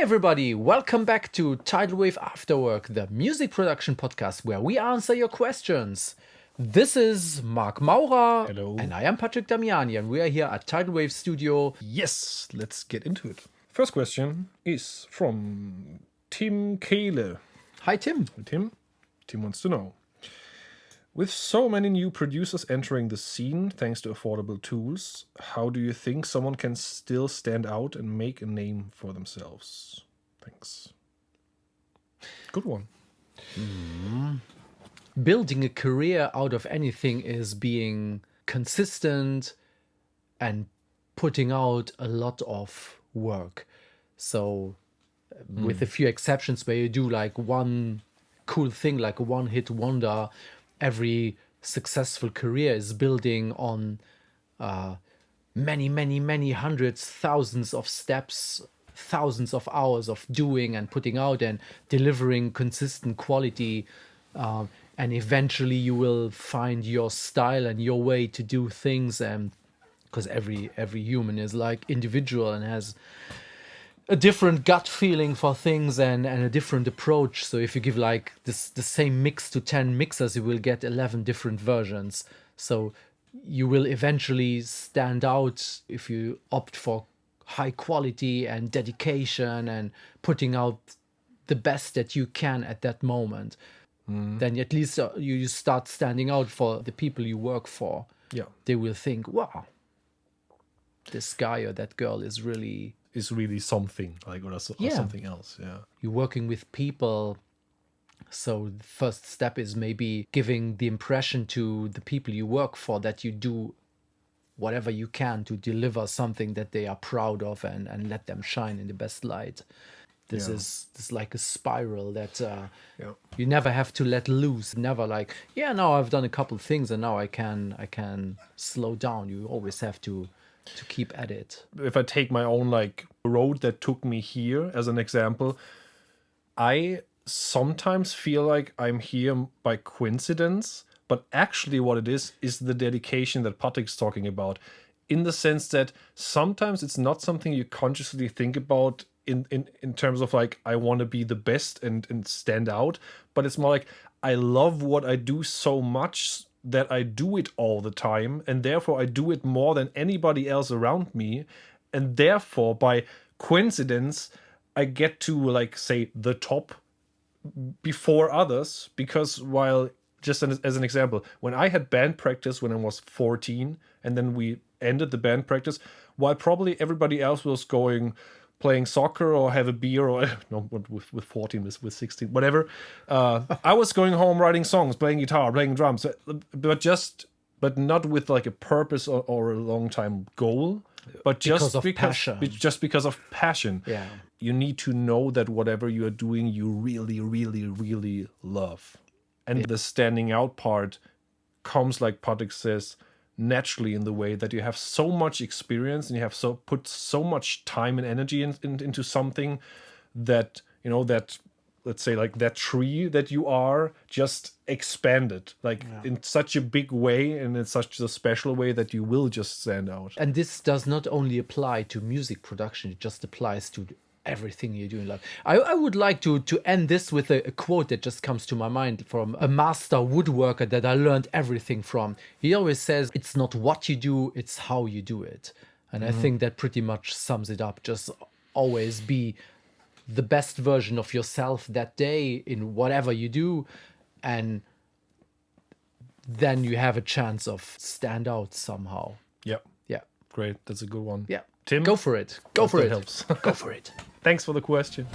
everybody, welcome back to Tidalwave Afterwork, the music production podcast where we answer your questions. This is Marc Maurer. Hello. And I am Patrick Damiani, and we are here at Tidalwave Studio. Yes, let's get into it. First question is from Tim Kehle. Hi, Tim. Tim wants to know, with so many new producers entering the scene thanks to affordable tools, how do you think someone can still stand out and make a name for themselves? Thanks. Good one. Building a career out of anything is being consistent and putting out a lot of work. So with a few exceptions where you do like one cool thing, like a one-hit wonder, every successful career is building on many hundreds, thousands of steps, thousands of hours of doing and putting out and delivering consistent quality. And eventually you will find your style and your way to do things. And because every human is like individual and has a different gut feeling for things and a different approach. So if you give like the same mix to 10 mixers, you will get 11 different versions. So you will eventually stand out if you opt for high quality and dedication and putting out the best that you can at that moment. Then at least you start standing out for the people you work for. Yeah. They will think, wow, this guy or that girl is really something, like, or something else. Yeah. You're working with people. So the first step is maybe giving the impression to the people you work for that you do whatever you can to deliver something that they are proud of and let them shine in the best light. This is like a spiral that you never have to let loose. Never like, now I've done a couple things and now I can slow down. You always have to keep at it. If I take my own like road that took me here as an example, I sometimes feel like I'm here by coincidence, but actually what it is the dedication that Patrick's talking about, in the sense that sometimes it's not something you consciously think about in terms of like, I want to be the best and stand out, but it's more like, I love what I do so much that I do it all the time, and therefore I do it more than anybody else around me, and therefore by coincidence I get to like say the top before others, because while just as an example, when I had band practice when I was 14 and then we ended the band practice, while probably everybody else was playing soccer or have a beer or no, with 14, with 16, whatever. I was going home writing songs, playing guitar, playing drums, but not with like a purpose or a long time goal, but just because of passion. Yeah. You need to know that whatever you are doing, you really, really, really love. And the standing out part comes, like Patrick says, naturally, in the way that you have so much experience and you have put so much time and energy into something that, that, let's say, like that tree that you are just expanded in such a big way and in such a special way that you will just stand out. And this does not only apply to music production, it just applies to everything you do in life. I would like to end this with a quote that just comes to my mind from a master woodworker that I learned everything from. He always says, it's not what you do, it's how you do it. And I think that pretty much sums it up. Just always be the best version of yourself that day in whatever you do, and then you have a chance of stand out somehow. Yeah. Yeah. Great. That's a good one. Yeah. Tim? Go for it. Go for it. Helps. Go for it. Thanks for the question.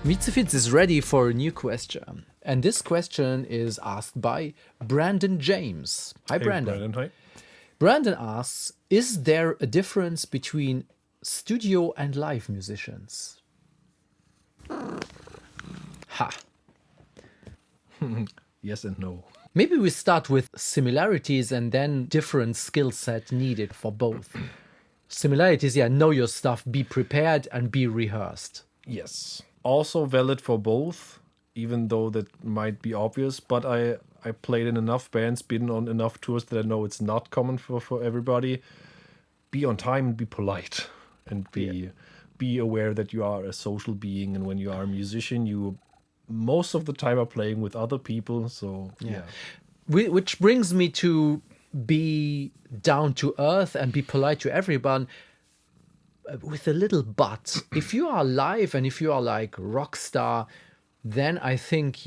Miezefiez is ready for a new question. And this question is asked by Brandon James. Hi, Brandon. Brandon, hi. Brandon asks, is there a difference between studio and live musicians? Ha. Yes and no. Maybe we start with similarities and then different skill set needed for both. Similarities, know your stuff, be prepared and be rehearsed. Yes. Also valid for both. even though that might be obvious, but I played in enough bands, been on enough tours that I know it's not common for everybody. Be on time and be polite, and be aware that you are a social being, and when you are a musician, you most of the time are playing with other people. So yeah. Which brings me to be down to earth and be polite to everyone, with a little but. If you are live and if you are like rock star, then I think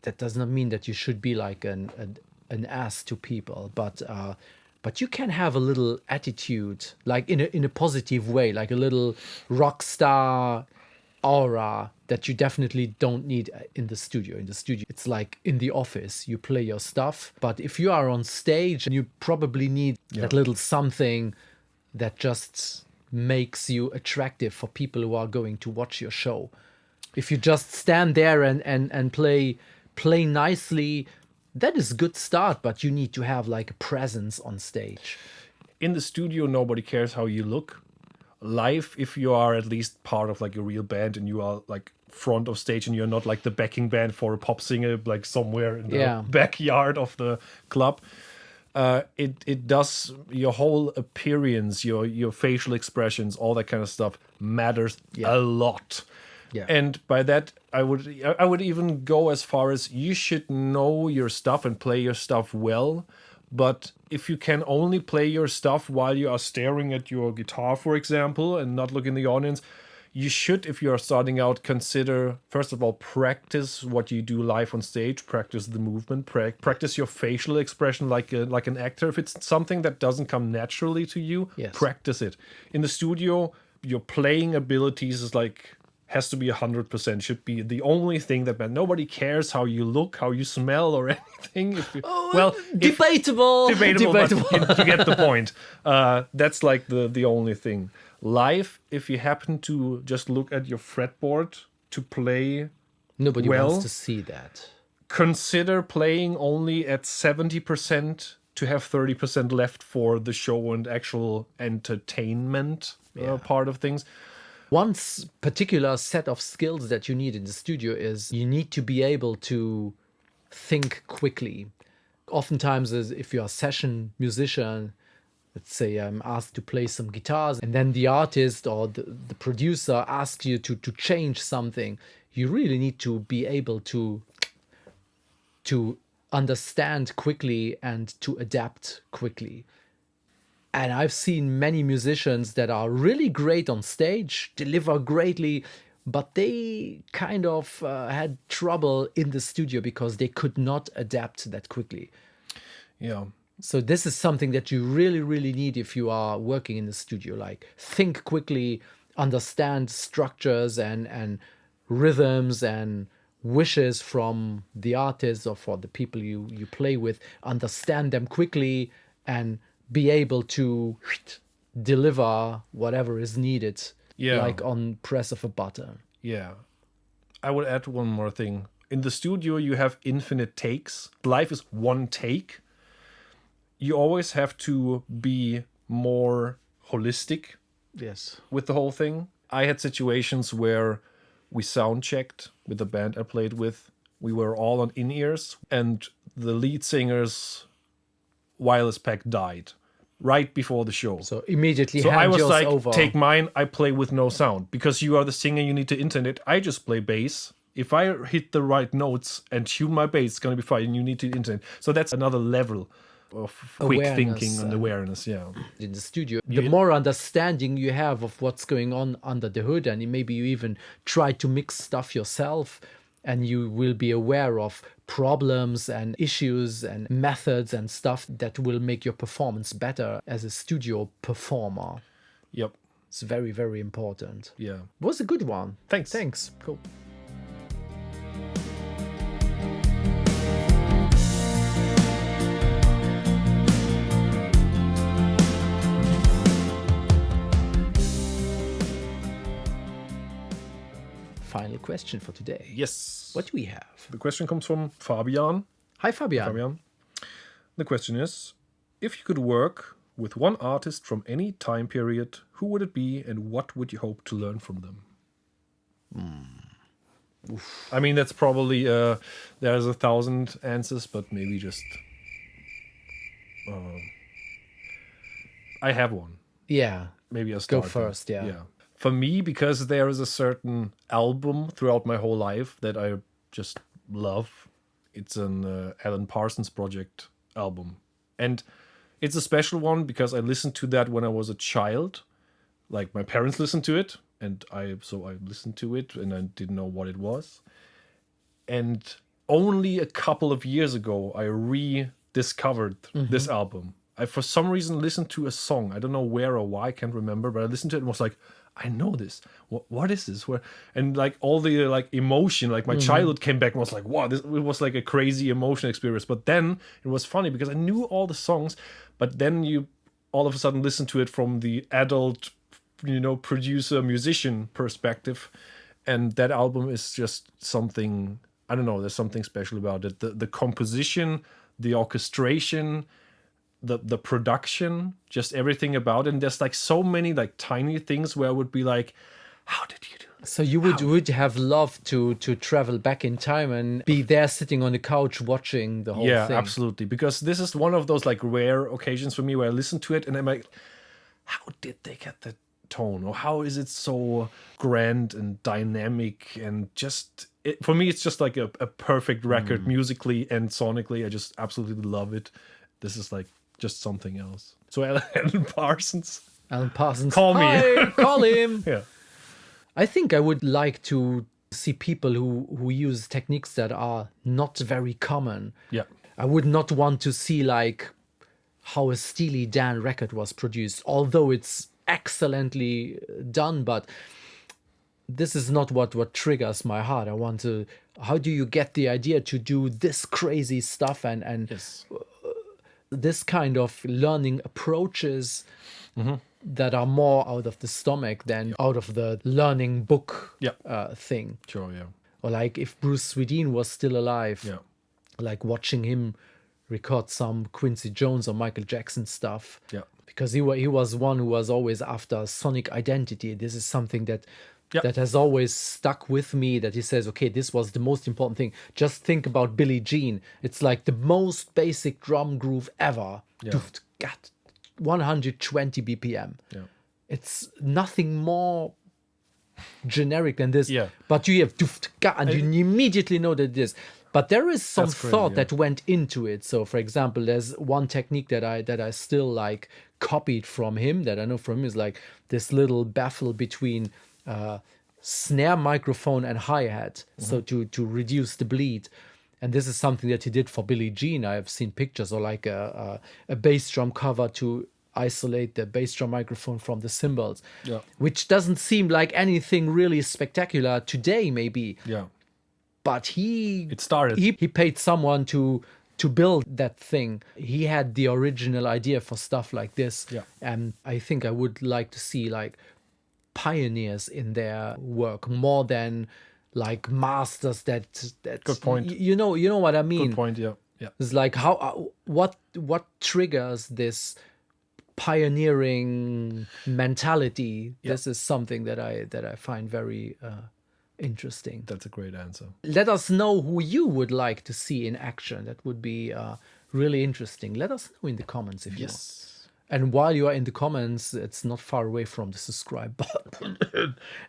that does not mean that you should be like an ass to people, but you can have a little attitude, like in a positive way, like a little rock star aura that you definitely don't need in the studio. In the studio, it's like in the office, you play your stuff, but if you are on stage, you probably need that little something that just makes you attractive for people who are going to watch your show. If you just stand there and play nicely, that is a good start, but you need to have like a presence on stage. In the studio, nobody cares how you look. Live, if you are at least part of like a real band and you are like front of stage and you're not like the backing band for a pop singer like somewhere in the backyard of the club, it does, your whole appearance, your facial expressions, all that kind of stuff matters a lot. Yeah. And by that, I would even go as far as you should know your stuff and play your stuff well. But if you can only play your stuff while you are staring at your guitar, for example, and not look in the audience, you should, if you are starting out, consider, first of all, practice what you do live on stage, practice the movement, practice your facial expression like an actor. If it's something that doesn't come naturally to you, practice it. In the studio, your playing abilities has to be 100%, should be the only thing that matters. Nobody cares how you look, how you smell, or anything. Debatable, but you get the point. That's like the only thing. Live, if you happen to just look at your fretboard to play, nobody wants to see that. Consider playing only at 70% to have 30% left for the show and actual entertainment part of things. One particular set of skills that you need in the studio is you need to be able to think quickly. Oftentimes, if you're a session musician, let's say I'm asked to play some guitars, and then the artist or the producer asks you to change something, you really need to be able to understand quickly and to adapt quickly. And I've seen many musicians that are really great on stage, deliver greatly, but they kind of had trouble in the studio because they could not adapt that quickly. Yeah. So this is something that you really, really need if you are working in the studio. Like, think quickly, understand structures and rhythms and wishes from the artists or for the people you play with. Understand them quickly and be able to deliver whatever is needed, like on press of a button. Yeah. I would add one more thing. In the studio, you have infinite takes. Life is one take. You always have to be more holistic with the whole thing. I had situations where we sound checked with the band I played with. We were all on in-ears, and the lead singer's wireless pack died right before the show. So immediately I was like, over. Take mine, I play with no sound. Because you are the singer, you need to internet. I just play bass. If I hit the right notes and tune my bass, it's going to be fine. You need to internet. So that's another level of quick thinking and awareness. In the studio, the more understanding you have of what's going on under the hood, and maybe you even try to mix stuff yourself, and you will be aware of problems and issues and methods and stuff that will make your performance better as a studio performer. Yep. It's very, very important. Yeah. It was a good one. Thanks. Cool. Final question for today. Yes. What do we have? The question comes from Fabian. Hi, Fabian. The question is, if you could work with one artist from any time period, who would it be and what would you hope to learn from them? I mean, that's probably there's 1,000 answers, but maybe just I have one. Yeah. Maybe I'll Go start. first, yeah. For me, because there is a certain album throughout my whole life that I just love. It's an Alan Parsons Project album. And it's a special one because I listened to that when I was a child. Like, my parents listened to it, and I listened to it, and I didn't know what it was. And only a couple of years ago, I rediscovered this album. I, for some reason, listened to a song. I don't know where or why, I can't remember, but I listened to it and was like, I know this. What is this? And like all the like emotion, like my childhood came back and was like, wow, it was like a crazy emotion experience. But then it was funny because I knew all the songs, but then you all of a sudden listen to it from the adult, producer, musician perspective. And that album is just something, I don't know, there's something special about it. The composition, the orchestration, the production, just everything about it. And there's like so many like tiny things where I would be like, how did you do this? So you would have loved to travel back in time and be there sitting on the couch watching the whole thing. Yeah, absolutely. Because this is one of those like rare occasions for me where I listen to it and I'm like, how did they get that tone? Or how is it so grand and dynamic and just... for me, it's just like a perfect record musically and sonically. I just absolutely love it. This is like just something else. So Alan Parsons. Alan Parsons. Call me. Hi, call him. Yeah. I think I would like to see people who use techniques that are not very common. Yeah. I would not want to see like how a Steely Dan record was produced, although it's excellently done, but this is not what triggers my heart. I want to, how do you get the idea to do this crazy stuff and Yes. this kind of learning approaches that are more out of the stomach than out of the learning book thing. Sure, yeah. Or like if Bruce Swedien was still alive, Yeah. like watching him record some Quincy Jones or Michael Jackson stuff. Yeah. Because he was one who was always after sonic identity. This is something that has always stuck with me, that he says, okay, this was the most important thing. Just think about Billie Jean. It's like the most basic drum groove ever. Yeah. Dooft, gat, 120 BPM. Yeah. It's nothing more generic than this. Yeah. But you have dooft, gat, and you immediately know that it is. But there is some That's crazy, thought yeah. that went into it. So, for example, there's one technique that I still like copied from him, that I know from him, is like this little baffle between snare, microphone, and hi-hat. So to reduce the bleed. And this is something that he did for Billie Jean. I have seen pictures, or like a bass drum cover to isolate the bass drum microphone from the cymbals, which doesn't seem like anything really spectacular today, maybe. Yeah. But It started. He paid someone to build that thing. He had the original idea for stuff like this. Yeah. And I think I would like to see like pioneers in their work more than like masters that Good point. You know what I mean? Good point, yeah. Yeah. It's like how what triggers this pioneering mentality. Yeah. This is something that I find very interesting. That's a great answer. Let us know who you would like to see in action. That would be really interesting. Let us know in the comments if you want. And while you are in the comments, it's not far away from the subscribe button.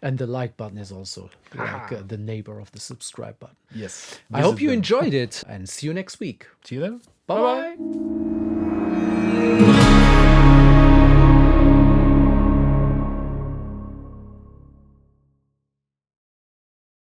And the like button is also like the neighbor of the subscribe button. Yes. I hope you enjoyed it, and see you next week. See you then. Bye-bye.